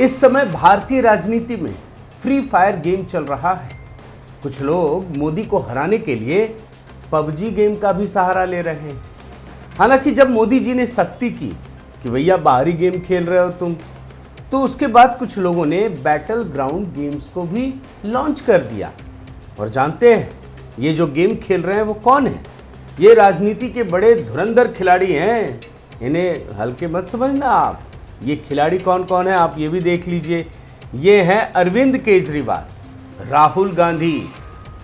इस समय भारतीय राजनीति में फ्री फायर गेम चल रहा है। कुछ लोग मोदी को हराने के लिए पबजी गेम का भी सहारा ले रहे हैं। हालांकि जब मोदी जी ने सख्ती की कि भैया बाहरी गेम खेल रहे हो तुम, तो उसके बाद कुछ लोगों ने बैटल ग्राउंड गेम्स को भी लॉन्च कर दिया। और जानते हैं ये जो गेम खेल रहे हैं वो कौन है? ये राजनीति के बड़े धुरंधर खिलाड़ी हैं, इन्हें हल्के मत समझना आप। ये खिलाड़ी कौन कौन है आप ये भी देख लीजिए। ये हैं अरविंद केजरीवाल, राहुल गांधी,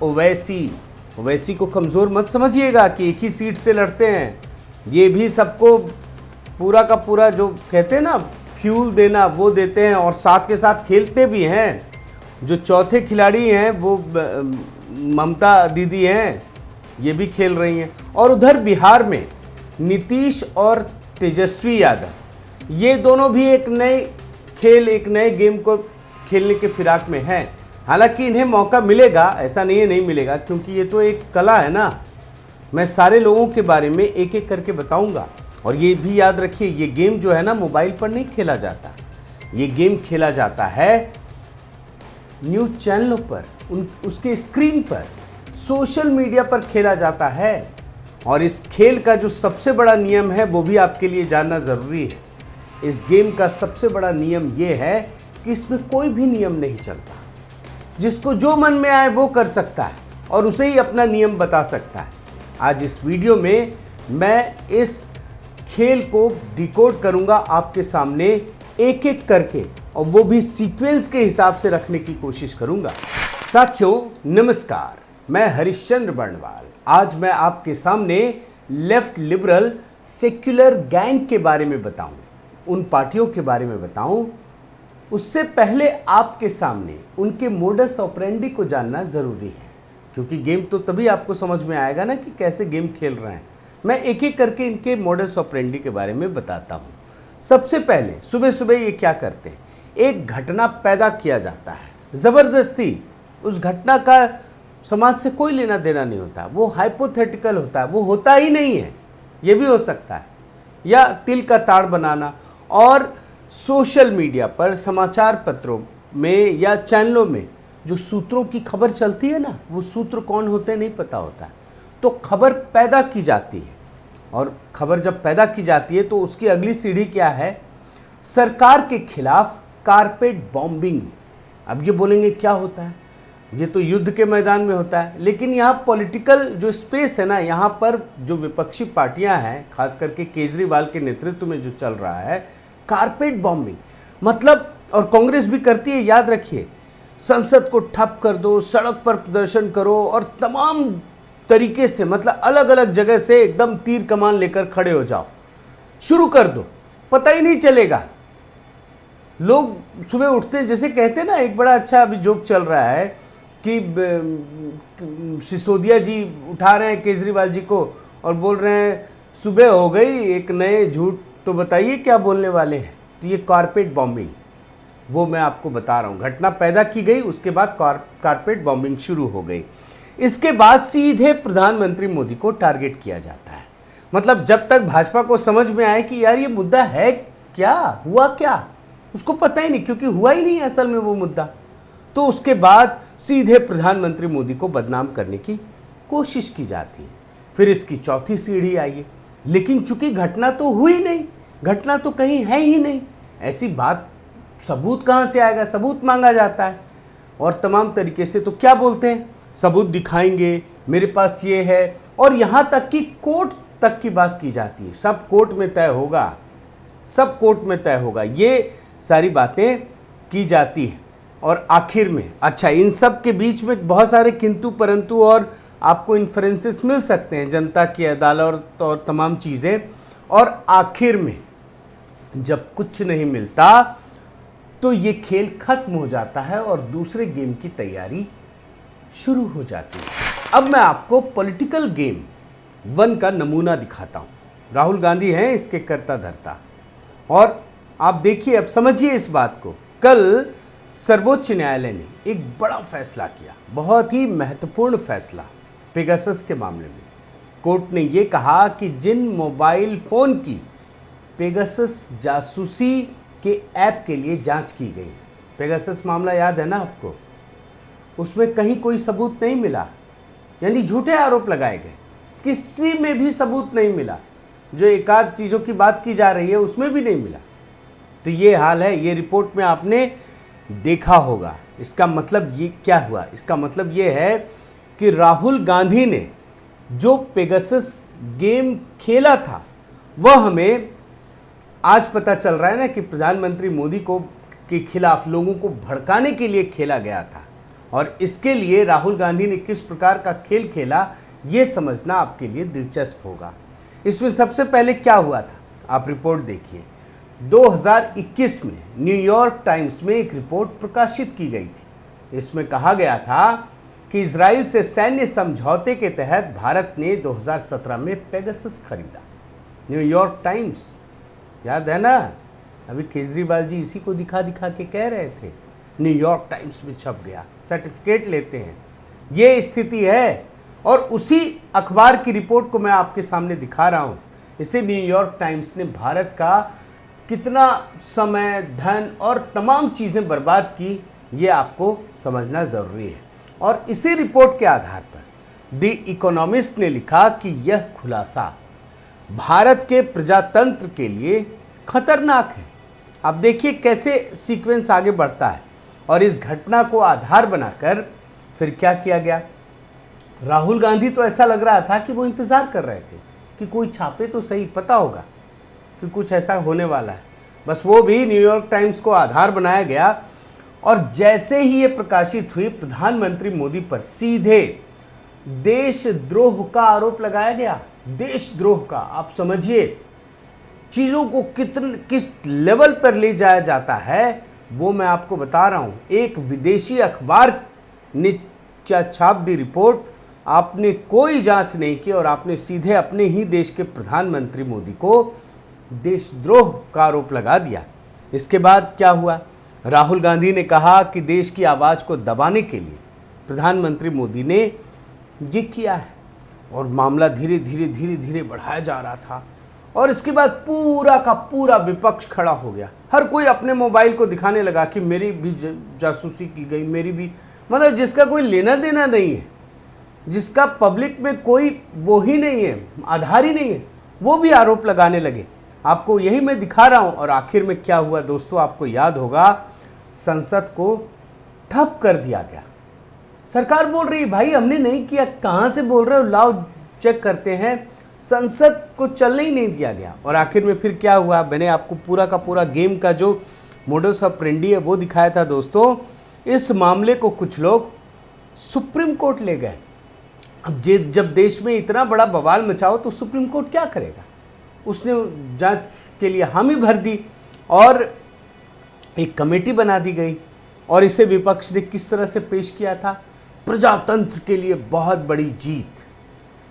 ओवैसी को कमज़ोर मत समझिएगा कि एक ही सीट से लड़ते हैं। ये भी सबको पूरा का पूरा जो कहते हैं ना फ्यूल देना वो देते हैं और साथ के साथ खेलते भी हैं। जो चौथे खिलाड़ी हैं वो ममता दीदी हैं, ये भी खेल रही हैं। और उधर बिहार में नीतीश और तेजस्वी यादव, ये दोनों भी एक नए गेम को खेलने के फिराक में हैं। हालांकि इन्हें मौका मिलेगा, ऐसा नहीं मिलेगा, क्योंकि ये तो एक कला है ना। मैं सारे लोगों के बारे में एक एक करके बताऊंगा। और ये भी याद रखिए, ये गेम जो है ना मोबाइल पर नहीं खेला जाता, ये गेम खेला जाता है न्यूज़ चैनलों पर, उसके स्क्रीन पर, सोशल मीडिया पर खेला जाता है। और इस खेल का जो सबसे बड़ा नियम है वो भी आपके लिए जानना ज़रूरी है। इस गेम का सबसे बड़ा नियम ये है कि इसमें कोई भी नियम नहीं चलता। जिसको जो मन में आए वो कर सकता है और उसे ही अपना नियम बता सकता है। आज इस वीडियो में मैं इस खेल को डिकोड करूंगा आपके सामने एक एक करके, और वो भी सीक्वेंस के हिसाब से रखने की कोशिश करूंगा। साथियों नमस्कार, मैं हरिश्चंद्र बर्णवाल। आज मैं आपके सामने लेफ्ट लिबरल सेक्युलर गैंग के बारे में बताऊं, उन पार्टियों के बारे में बताऊं। उससे पहले आपके सामने उनके मोडस ऑपरेंडी को जानना ज़रूरी है, क्योंकि गेम तो तभी आपको समझ में आएगा ना कि कैसे गेम खेल रहे हैं। मैं एक एक करके इनके मोडस ऑपरेंडी के बारे में बताता हूँ। सबसे पहले सुबह सुबह ये क्या करते हैं, एक घटना पैदा किया जाता है ज़बरदस्ती। उस घटना का समाज से कोई लेना देना नहीं होता, वो हाइपोथेटिकल होता है, वो होता ही नहीं है, ये भी हो सकता है। या तिल का ताड़ बनाना, और सोशल मीडिया पर, समाचार पत्रों में या चैनलों में जो सूत्रों की खबर चलती है ना, वो सूत्र कौन होते हैं नहीं पता होता है। तो खबर पैदा की जाती है, और खबर जब पैदा की जाती है तो उसकी अगली सीढ़ी क्या है, सरकार के खिलाफ कारपेट बॉम्बिंग। अब ये बोलेंगे क्या होता है, ये तो युद्ध के मैदान में होता है। लेकिन यहाँ पॉलिटिकल जो स्पेस है ना, यहाँ पर जो विपक्षी पार्टियाँ हैं, खास करके केजरीवाल के नेतृत्व में जो चल रहा है कारपेट बॉम्बिंग, मतलब, और कांग्रेस भी करती है, याद रखिए, संसद को ठप कर दो, सड़क पर प्रदर्शन करो, और तमाम तरीके से, मतलब अलग अलग जगह से एकदम तीर कमान लेकर खड़े हो जाओ, शुरू कर दो, पता ही नहीं चलेगा। लोग सुबह उठते हैं, जैसे कहते हैं ना, एक बड़ा अच्छा अभी जोक चल रहा है कि सिसोदिया जी उठा रहे हैं केजरीवाल जी को और बोल रहे हैं सुबह हो गई, एक नए झूठ तो बताइए क्या बोलने वाले हैं। तो ये कारपेट बॉम्बिंग, वो मैं आपको बता रहा हूँ। घटना पैदा की गई, उसके बाद कारपेट बॉम्बिंग शुरू हो गई। इसके बाद सीधे प्रधानमंत्री मोदी को टारगेट किया जाता है। मतलब जब तक भाजपा को समझ में आए कि यार ये मुद्दा है क्या, हुआ क्या, उसको पता ही नहीं, क्योंकि हुआ ही नहीं असल में वो मुद्दा। तो उसके बाद सीधे प्रधानमंत्री मोदी को बदनाम करने की कोशिश की जाती है। फिर इसकी चौथी सीढ़ी आई है, लेकिन चूंकि घटना तो हुई नहीं, घटना तो कहीं है ही नहीं, ऐसी बात सबूत कहाँ से आएगा, सबूत मांगा जाता है। और तमाम तरीके से तो क्या बोलते हैं, सबूत दिखाएंगे, मेरे पास ये है, और यहाँ तक कि कोर्ट तक की बात की जाती है। सब कोर्ट में तय होगा, सब कोर्ट में तय होगा, ये सारी बातें की जाती हैं। और आखिर में, अच्छा, इन सब के बीच में बहुत सारे किंतु परंतु और आपको इन्फ्रेंसेस मिल सकते हैं, जनता की अदालत और तमाम चीज़ें। और आखिर में जब कुछ नहीं मिलता तो ये खेल खत्म हो जाता है और दूसरे गेम की तैयारी शुरू हो जाती है। अब मैं आपको पॉलिटिकल गेम 1 का नमूना दिखाता हूँ। राहुल गांधी हैं इसके कर्ता धर्ता, और आप देखिए, अब समझिए इस बात को। कल सर्वोच्च न्यायालय ने एक बड़ा फैसला किया, बहुत ही महत्वपूर्ण फैसला, पेगासस के मामले में। कोर्ट ने ये कहा कि जिन मोबाइल फ़ोन की पेगासस जासूसी के ऐप के लिए जांच की गई। पेगासस मामला याद है ना आपको, उसमें कहीं कोई सबूत नहीं मिला, यानी झूठे आरोप लगाए गए, किसी में भी सबूत नहीं मिला। जो एक आध चीज़ों की बात की जा रही है उसमें भी नहीं मिला। तो ये हाल है, ये रिपोर्ट में आपने देखा होगा। इसका मतलब ये क्या हुआ? इसका मतलब ये है कि राहुल गांधी ने जो पेगासस गेम खेला था वह हमें आज पता चल रहा है ना कि प्रधानमंत्री मोदी को के खिलाफ लोगों को भड़काने के लिए खेला गया था। और इसके लिए राहुल गांधी ने किस प्रकार का खेल खेला ये समझना आपके लिए दिलचस्प होगा। इसमें सबसे पहले क्या हुआ था, आप रिपोर्ट देखिए। 2021 में न्यूयॉर्क टाइम्स में एक रिपोर्ट प्रकाशित की गई थी। इसमें कहा गया था कि इजराइल से सैन्य समझौते के तहत भारत ने 2017 में पेगासस खरीदा। न्यूयॉर्क टाइम्स, याद है ना, अभी केजरीवाल जी इसी को दिखा दिखा के कह रहे थे, न्यूयॉर्क टाइम्स में छप गया, सर्टिफिकेट लेते हैं। ये स्थिति है और उसी अखबार की रिपोर्ट को मैं आपके सामने दिखा रहा हूँ। इसे न्यूयॉर्क टाइम्स ने भारत का कितना समय, धन और तमाम चीज़ें बर्बाद की, ये आपको समझना ज़रूरी है। और इसी रिपोर्ट के आधार पर द इकोनॉमिस्ट ने लिखा कि यह खुलासा भारत के प्रजातंत्र के लिए खतरनाक है। अब देखिए कैसे सीक्वेंस आगे बढ़ता है। और इस घटना को आधार बनाकर फिर क्या किया गया? राहुल गांधी तो ऐसा लग रहा था कि वो इंतज़ार कर रहे थे कि कोई छापे तो सही, पता होगा कि कुछ ऐसा होने वाला है। बस वो भी न्यूयॉर्क टाइम्स को आधार बनाया गया। और जैसे ही ये प्रकाशित हुई, प्रधानमंत्री मोदी पर सीधे देशद्रोह का आरोप लगाया गया। देशद्रोह का, आप समझिए चीज़ों को किस लेवल पर ले जाया जाता है वो मैं आपको बता रहा हूँ। एक विदेशी अखबार ने क्या छाप दी रिपोर्ट, आपने कोई जांच नहीं की और आपने सीधे अपने ही देश के प्रधानमंत्री मोदी को देशद्रोह का आरोप लगा दिया। इसके बाद क्या हुआ? राहुल गांधी ने कहा कि देश की आवाज़ को दबाने के लिए प्रधानमंत्री मोदी ने ये किया है। और मामला धीरे धीरे बढ़ाया जा रहा था। और इसके बाद पूरा का पूरा विपक्ष खड़ा हो गया। हर कोई अपने मोबाइल को दिखाने लगा कि मेरी भी जासूसी की गई, मेरी भी, मतलब जिसका कोई लेना देना नहीं है, जिसका पब्लिक में कोई वो ही नहीं है, आधार ही नहीं है, वो भी आरोप लगाने लगे। आपको यही मैं दिखा रहा हूँ। और आखिर में क्या हुआ दोस्तों, आपको याद होगा, संसद को ठप कर दिया गया। सरकार बोल रही है भाई हमने नहीं किया, कहाँ से बोल रहे हो, लाओ चेक करते हैं। संसद को चलने ही नहीं दिया गया। और आखिर में फिर क्या हुआ, मैंने आपको पूरा का पूरा गेम का जो मोडस ऑपरेंडी है वो दिखाया था दोस्तों। इस मामले को कुछ लोग सुप्रीम कोर्ट ले गए। अब जब देश में इतना बड़ा बवाल मचाओ तो सुप्रीम कोर्ट क्या करेगा? उसने जांच के लिए हामी भर दी और एक कमेटी बना दी गई। और इसे विपक्ष ने किस तरह से पेश किया था? प्रजातंत्र के लिए बहुत बड़ी जीत,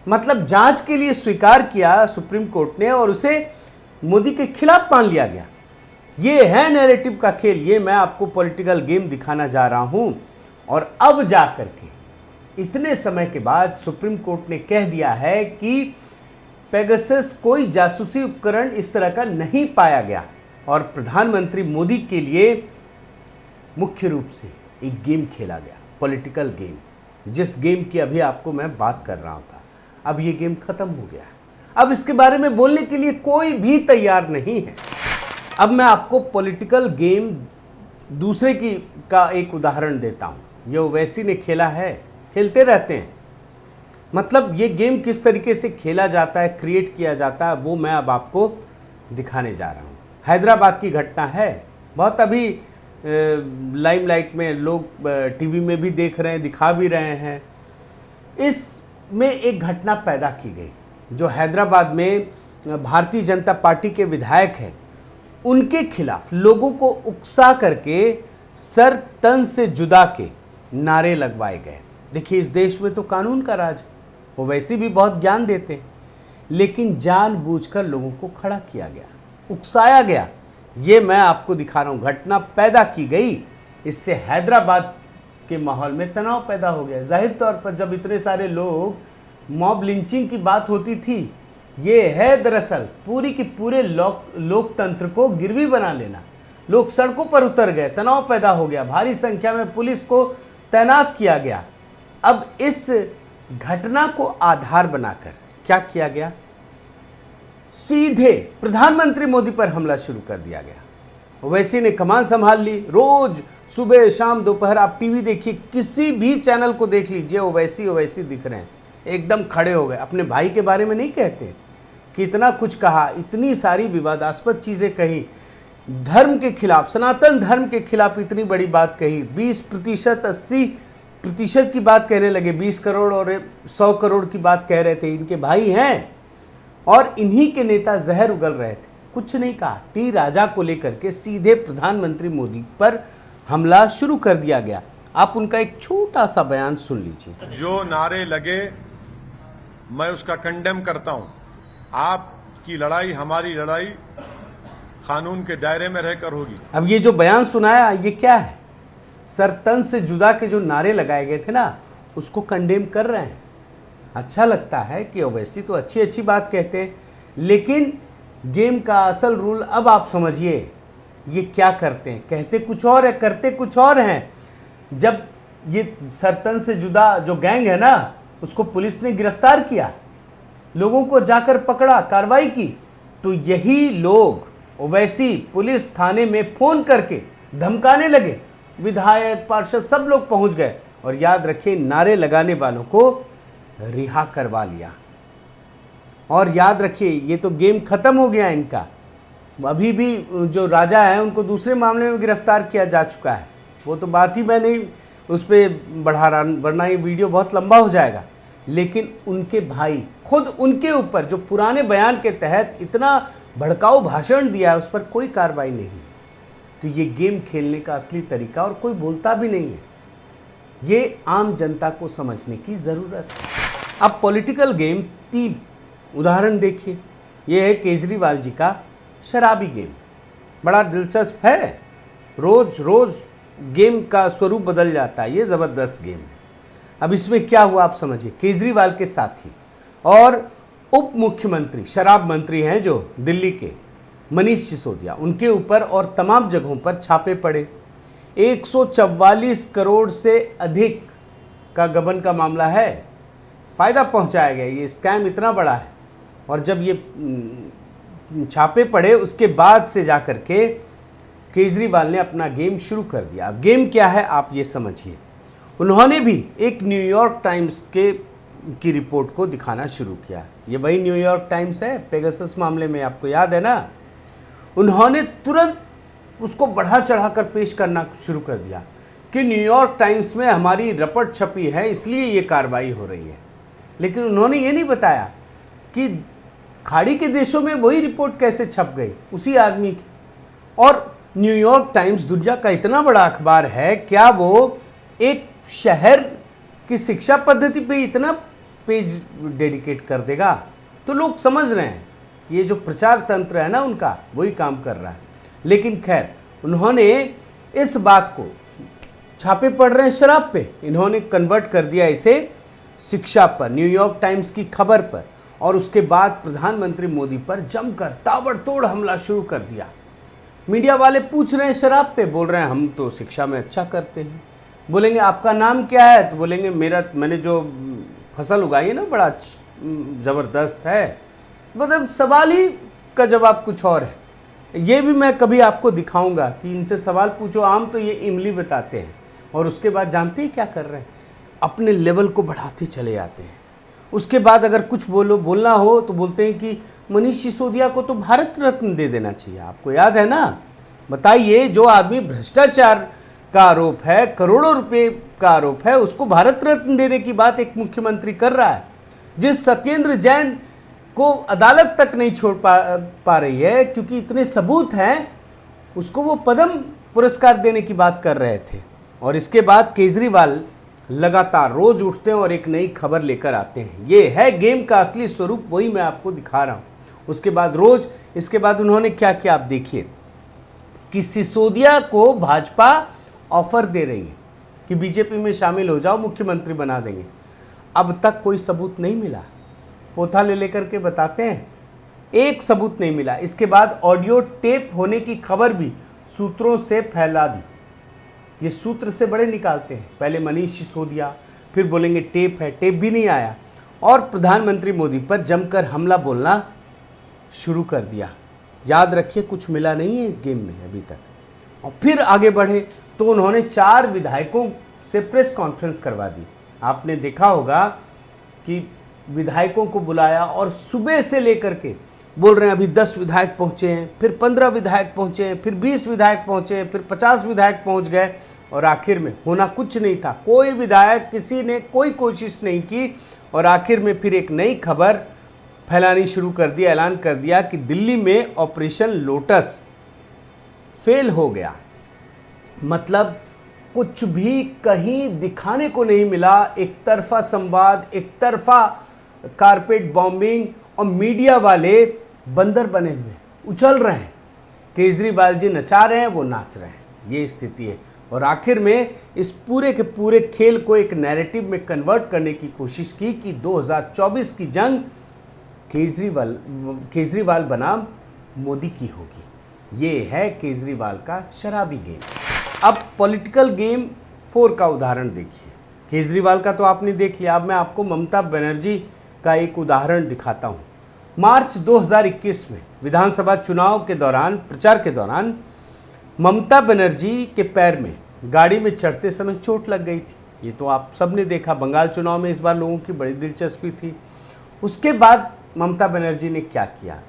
मतलब जांच के लिए स्वीकार किया सुप्रीम कोर्ट ने और उसे मोदी के खिलाफ मान लिया गया। ये है नैरेटिव का खेल। ये मैं आपको पॉलिटिकल गेम दिखाना जा रहा हूं। और अब जाकर के इतने समय के बाद सुप्रीम कोर्ट ने कह दिया है कि पेगासस कोई जासूसी उपकरण इस तरह का नहीं पाया गया। और प्रधानमंत्री मोदी के लिए मुख्य रूप से एक गेम खेला गया, पॉलिटिकल गेम, जिस गेम की अभी आपको मैं बात कर रहा था। अब ये गेम खत्म हो गया है। अब इसके बारे में बोलने के लिए कोई भी तैयार नहीं है। अब मैं आपको पॉलिटिकल गेम दूसरे का एक उदाहरण देता हूँ। ये ओवैसी ने खेला है, खेलते रहते हैं। मतलब ये गेम किस तरीके से खेला जाता है, क्रिएट किया जाता है, वो मैं अब आपको दिखाने जा रहा हूँ। हैदराबाद की घटना है, बहुत अभी लाइमलाइट में, लोग टीवी में भी देख रहे हैं, दिखा भी रहे हैं। इसमें एक घटना पैदा की गई जो हैदराबाद में भारतीय जनता पार्टी के विधायक हैं, उनके खिलाफ लोगों को उकसा करके सर तन से जुदा के नारे लगवाए गए। देखिए, इस देश में तो कानून का राज, वो वैसे भी बहुत ज्ञान देते हैं, लेकिन जानबूझकर लोगों को खड़ा किया गया, उकसाया गया। ये मैं आपको दिखा रहा हूँ। घटना पैदा की गई, इससे हैदराबाद के माहौल में तनाव पैदा हो गया। जाहिर तौर पर जब इतने सारे लोग, मॉब लिंचिंग की बात होती थी। ये है दरअसल पूरी की पूरे लोकतंत्र को गिरवी बना लेना। लोग सड़कों पर उतर गए, तनाव पैदा हो गया, भारी संख्या में पुलिस को तैनात किया गया। अब इस घटना को आधार बनाकर क्या किया गया, सीधे प्रधानमंत्री मोदी पर हमला शुरू कर दिया गया। ओवैसी ने कमान संभाल ली। रोज सुबह शाम दोपहर आप टीवी देखिए, किसी भी चैनल को देख लीजिए, ओवैसी ओवैसी दिख रहे हैं, एकदम खड़े हो गए। अपने भाई के बारे में नहीं कहते, कितना कुछ कहा, इतनी सारी विवादास्पद चीजें कही, धर्म के खिलाफ, सनातन धर्म के खिलाफ इतनी बड़ी बात कही, 20%, 80% की बात कहने लगे, 20 करोड़ और 100 करोड़ की बात कह रहे थे। इनके भाई हैं और इन्हीं के नेता जहर उगल रहे थे, कुछ नहीं कहा। टी राजा को लेकर के सीधे प्रधानमंत्री मोदी पर हमला शुरू कर दिया गया। आप उनका एक छोटा सा बयान सुन लीजिए। जो नारे लगे मैं उसका कंडेम करता हूं। आपकी लड़ाई हमारी लड़ाई कानून के दायरे में रहकर होगी। अब ये जो बयान सुनाया ये क्या है, सर तन से जुदा के जो नारे लगाए गए थे ना, उसको कंडेम कर रहे हैं। अच्छा लगता है कि ओवैसी तो अच्छी अच्छी बात कहते हैं, लेकिन गेम का असल रूल अब आप समझिए, ये क्या करते हैं, कहते कुछ और है, करते कुछ और हैं। जब ये सरतन से जुदा जो गैंग है ना, उसको पुलिस ने गिरफ्तार किया, लोगों को जाकर पकड़ा, कार्रवाई की, तो यही लोग ओवैसी पुलिस थाने में फोन करके धमकाने लगे। विधायक, पार्षद सब लोग पहुंच गए और याद रखिए नारे लगाने वालों को रिहा करवा लिया। और याद रखिए ये तो गेम खत्म हो गया इनका। अभी भी जो राजा है उनको दूसरे मामले में गिरफ्तार किया जा चुका है, वो तो बात ही मैं नहीं उस पर बढ़ा रहा, वरना ये वीडियो बहुत लंबा हो जाएगा। लेकिन उनके भाई खुद उनके ऊपर जो पुराने बयान के तहत इतना भड़काऊ भाषण दिया है, उस पर कोई कार्रवाई नहीं। तो ये गेम खेलने का असली तरीका, और कोई बोलता भी नहीं है, ये आम जनता को समझने की ज़रूरत है। अब पॉलिटिकल गेम 3 उदाहरण देखिए। ये है केजरीवाल जी का शराबी गेम, बड़ा दिलचस्प है। रोज रोज गेम का स्वरूप बदल जाता है, ये ज़बरदस्त गेम है। अब इसमें क्या हुआ आप समझिए। केजरीवाल के साथी और उप मुख्यमंत्री, शराब मंत्री हैं जो दिल्ली के, मनीष सिसोदिया, उनके ऊपर और तमाम जगहों पर छापे पड़े। 144 करोड़ से अधिक का गबन का मामला है, फ़ायदा पहुंचाया गया। ये स्कैम इतना बड़ा है। और जब ये छापे पड़े उसके बाद से जाकर के केजरीवाल ने अपना गेम शुरू कर दिया। अब गेम क्या है आप ये समझिए। उन्होंने भी एक न्यूयॉर्क टाइम्स की रिपोर्ट को दिखाना शुरू किया। ये वही न्यूयॉर्क टाइम्स है पेगासस मामले में, आपको याद है ना। उन्होंने तुरंत उसको बढ़ा चढ़ाकर पेश करना शुरू कर दिया कि न्यूयॉर्क टाइम्स में हमारी रपट छपी है, इसलिए ये कार्रवाई हो रही है। लेकिन उन्होंने ये नहीं बताया कि खाड़ी के देशों में वही रिपोर्ट कैसे छप गई, उसी आदमी की। और न्यूयॉर्क टाइम्स दुनिया का इतना बड़ा अखबार है, क्या वो एक शहर की शिक्षा पद्धति पे इतना पेज डेडिकेट कर देगा? तो लोग समझ रहे हैं ये जो प्रचार तंत्र है ना उनका, वही काम कर रहा है। लेकिन खैर, उन्होंने इस बात को, छापे पड़ रहे हैं शराब पे, इन्होंने कन्वर्ट कर दिया इसे शिक्षा पर, न्यूयॉर्क टाइम्स की खबर पर। और उसके बाद प्रधानमंत्री मोदी पर जमकर ताबड़तोड़ हमला शुरू कर दिया। मीडिया वाले पूछ रहे हैं शराब पे, बोल रहे हैं हम तो शिक्षा में अच्छा करते हैं। बोलेंगे आपका नाम क्या है, तो बोलेंगे मैंने जो फसल उगाई है ना बड़ा ज़बरदस्त है। मतलब सवाल ही का जवाब कुछ और है। ये भी मैं कभी आपको दिखाऊंगा कि इनसे सवाल पूछो, आम तो ये इमली बताते हैं और उसके बाद जानते हैं क्या कर रहे हैं, अपने लेवल को बढ़ाते चले जाते हैं। उसके बाद अगर कुछ बोलना हो तो बोलते हैं कि मनीष सिसोदिया को तो भारत रत्न दे देना चाहिए। आपको याद है ना? बताइए, जो आदमी भ्रष्टाचार का आरोप है, करोड़ों रुपए का आरोप है, उसको भारत रत्न देने की बात एक मुख्यमंत्री कर रहा है। जिस सत्येंद्र जैन को अदालत तक नहीं छोड़ पा रही है क्योंकि इतने सबूत हैं, उसको वो पद्म पुरस्कार देने की बात कर रहे थे। और इसके बाद केजरीवाल लगातार रोज उठते हैं और एक नई खबर लेकर आते हैं। ये है गेम का असली स्वरूप, वही मैं आपको दिखा रहा हूँ। उसके बाद रोज, इसके बाद उन्होंने क्या किया आप देखिए कि सिसोदिया को भाजपा ऑफर दे रही है कि बीजेपी में शामिल हो जाओ, मुख्यमंत्री बना देंगे। अब तक कोई सबूत नहीं मिला, पोथा ले लेकर के बताते हैं, एक सबूत नहीं मिला। इसके बाद ऑडियो टेप होने की खबर भी सूत्रों से फैला दी। ये सूत्र से बड़े निकालते हैं, पहले मनीष सिसोदिया, फिर बोलेंगे टेप है, टेप भी नहीं आया, और प्रधानमंत्री मोदी पर जमकर हमला बोलना शुरू कर दिया। याद रखिए, कुछ मिला नहीं है इस गेम में अभी तक। और फिर आगे बढ़े तो उन्होंने 4 विधायकों से प्रेस कॉन्फ्रेंस करवा दी। आपने देखा होगा कि विधायकों को बुलाया और सुबह से लेकर के बोल रहे हैं अभी 10 विधायक पहुंचे हैं, फिर 15 विधायक पहुंचे हैं, फिर 20 विधायक पहुंचे हैं, फिर 50 विधायक पहुंच गए, और आखिर में होना कुछ नहीं था। कोई विधायक, किसी ने कोई कोशिश नहीं की, और आखिर में फिर एक नई खबर फैलानी शुरू कर दिया, ऐलान कर दिया कि दिल्ली में ऑपरेशन लोटस फेल हो गया। मतलब कुछ भी कहीं दिखाने को नहीं मिला, एक तरफा संवाद, एक तरफा कारपेट बॉम्बिंग, और मीडिया वाले बंदर बने हुए उछल रहे हैं। केजरीवाल जी नचा रहे हैं, वो नाच रहे हैं, ये स्थिति है। और आखिर में इस पूरे के पूरे खेल को एक नैरेटिव में कन्वर्ट करने की कोशिश की कि 2024 की जंग केजरीवाल बनाम मोदी की होगी। ये है केजरीवाल का शराबी गेम। अब पॉलिटिकल गेम 4 का उदाहरण देखिए। केजरीवाल का तो आपने देख लिया, अब मैं आपको ममता बनर्जी का एक उदाहरण दिखाता हूँ। मार्च 2021 में विधानसभा चुनाव के दौरान, प्रचार के दौरान, ममता बनर्जी के पैर में गाड़ी में चढ़ते समय चोट लग गई थी। ये तो आप सब ने देखा। बंगाल चुनाव में इस बार लोगों की बड़ी दिलचस्पी थी। उसके बाद ममता बनर्जी ने क्या किया,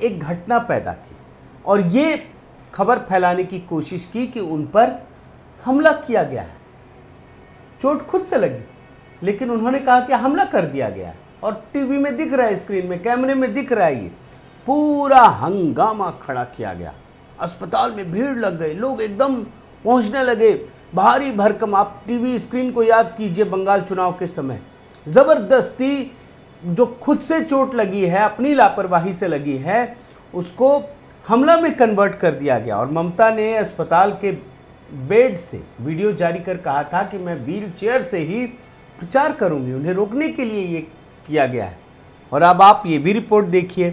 एक घटना पैदा की और ये खबर फैलाने की कोशिश की कि उन पर हमला किया गया है। चोट खुद से लगी, लेकिन उन्होंने कहा कि हमला कर दिया गया है, और टीवी में दिख रहा है, स्क्रीन में, कैमरे में दिख रहा है। ये पूरा हंगामा खड़ा किया गया, अस्पताल में भीड़ लग गई, लोग एकदम पहुंचने लगे, भारी भरकम। आप टीवी स्क्रीन को याद कीजिए, बंगाल चुनाव के समय ज़बरदस्ती जो खुद से चोट लगी है, अपनी लापरवाही से लगी है, उसको हमला में कन्वर्ट कर दिया गया। और ममता ने अस्पताल के बेड से वीडियो जारी कर कहा था कि मैं व्हील चेयर से ही प्रचार करूंगी। उन्हें रोकने के लिए ये किया गया है। और अब आप ये भी रिपोर्ट देखिए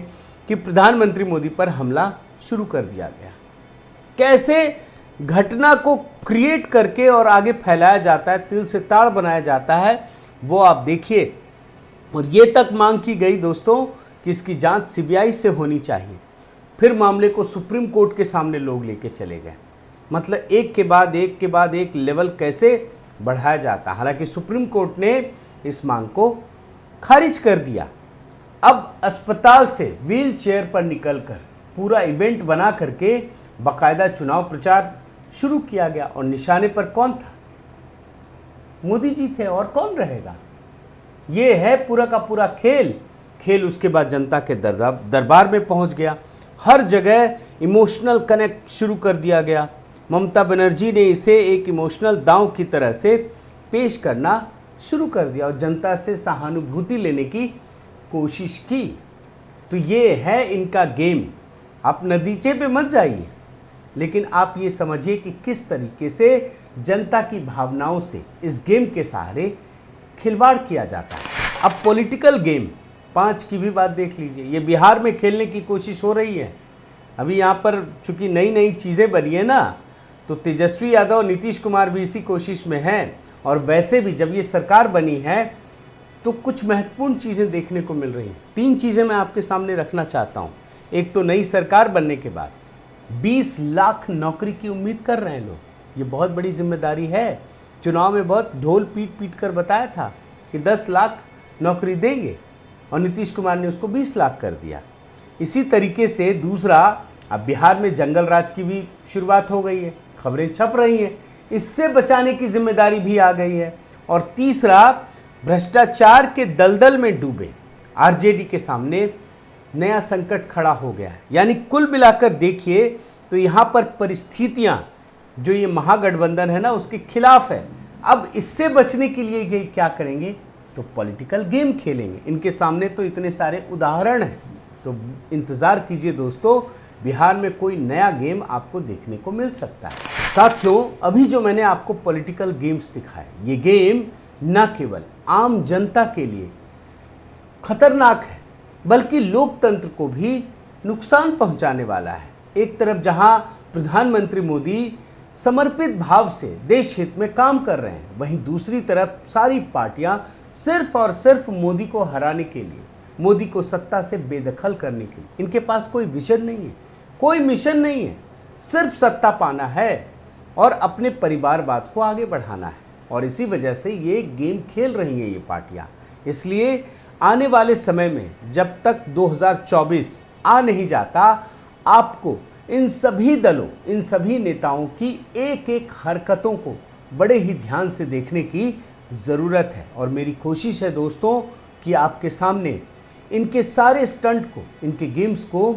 कि प्रधानमंत्री मोदी पर हमला शुरू कर दिया गया। कैसे घटना को क्रिएट करके और आगे फैलाया जाता है, तिल से ताड़ बनाया जाता है, वो आप देखिए। और ये तक मांग की गई दोस्तों कि इसकी जांच सीबीआई से होनी चाहिए। फिर मामले को सुप्रीम कोर्ट के सामने लोग लेके चले गए। मतलब एक के बाद एक लेवल कैसे बढ़ाया जाता। हालांकि सुप्रीम कोर्ट ने इस मांग को खारिज कर दिया। अब अस्पताल से व्हील चेयर पर निकलकर पूरा इवेंट बना करके बाकायदा चुनाव प्रचार शुरू किया गया। और निशाने पर कौन था? मोदी जी थे, और कौन रहेगा? ये है पूरा का पूरा खेल। उसके बाद जनता के दरबार में पहुंच गया। हर जगह इमोशनल कनेक्ट शुरू कर दिया गया। ममता बनर्जी ने इसे एक इमोशनल दांव की तरह से पेश करना शुरू कर दिया और जनता से सहानुभूति लेने की कोशिश की। तो ये है इनका गेम। आप नतीजे पे मत जाइए, लेकिन आप ये समझिए कि किस तरीके से जनता की भावनाओं से इस गेम के सहारे खिलवाड़ किया जाता है। अब पॉलिटिकल गेम 5 की भी बात देख लीजिए। ये बिहार में खेलने की कोशिश हो रही है। अभी यहाँ पर चूंकि नई नई चीज़ें बनी है ना, तो तेजस्वी यादव और नीतीश कुमार भी इसी कोशिश में हैं। और वैसे भी जब ये सरकार बनी है तो कुछ महत्वपूर्ण चीज़ें देखने को मिल रही हैं। 3 चीज़ें मैं आपके सामने रखना चाहता हूँ। एक तो नई सरकार बनने के बाद 20 लाख नौकरी की उम्मीद कर रहे हैं लोग। ये बहुत बड़ी जिम्मेदारी है। चुनाव में बहुत ढोल पीट कर बताया था कि 10 लाख नौकरी देंगे, और नीतीश कुमार ने उसको 20 लाख कर दिया। इसी तरीके से दूसरा, अब बिहार में जंगल राज की भी शुरुआत हो गई है, खबरें छप रही हैं, इससे बचाने की जिम्मेदारी भी आ गई है। और तीसरा, भ्रष्टाचार के दलदल में डूबे आरजेडी के सामने नया संकट खड़ा हो गया है। यानी कुल मिलाकर देखिए तो यहाँ पर परिस्थितियाँ जो ये महागठबंधन है ना, उसके खिलाफ है। अब इससे बचने के लिए ये क्या करेंगे? तो पॉलिटिकल गेम खेलेंगे। इनके सामने तो इतने सारे उदाहरण हैं। तो इंतज़ार कीजिए दोस्तों, बिहार में कोई नया गेम आपको देखने को मिल सकता है। साथियों, अभी जो मैंने आपको पॉलिटिकल गेम्स दिखाए, ये गेम न केवल आम जनता के लिए खतरनाक है, बल्कि लोकतंत्र को भी नुकसान पहुंचाने वाला है। एक तरफ जहां प्रधानमंत्री मोदी समर्पित भाव से देश हित में काम कर रहे हैं, वहीं दूसरी तरफ सारी पार्टियां सिर्फ और सिर्फ मोदी को हराने के लिए, मोदी को सत्ता से बेदखल करने के लिए, इनके पास कोई विजन नहीं है, कोई मिशन नहीं है, सिर्फ सत्ता पाना है और अपने परिवारवाद को आगे बढ़ाना है। और इसी वजह से ये गेम खेल रही हैं ये पार्टियां। इसलिए आने वाले समय में जब तक 2024 आ नहीं जाता, आपको इन सभी दलों, इन सभी नेताओं की एक एक हरकतों को बड़े ही ध्यान से देखने की ज़रूरत है। और मेरी कोशिश है दोस्तों कि आपके सामने इनके सारे स्टंट को, इनके गेम्स को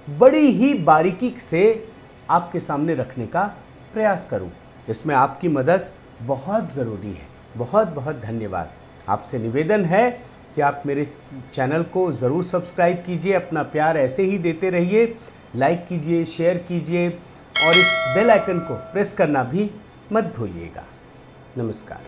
बड़ी ही बारीकी से आपके सामने रखने का प्रयास करूं। इसमें आपकी मदद बहुत ज़रूरी है। बहुत बहुत धन्यवाद। आपसे निवेदन है कि आप मेरे चैनल को ज़रूर सब्सक्राइब कीजिए, अपना प्यार ऐसे ही देते रहिए, लाइक कीजिए, शेयर कीजिए और इस बेल आइकन को प्रेस करना भी मत भूलिएगा। नमस्कार।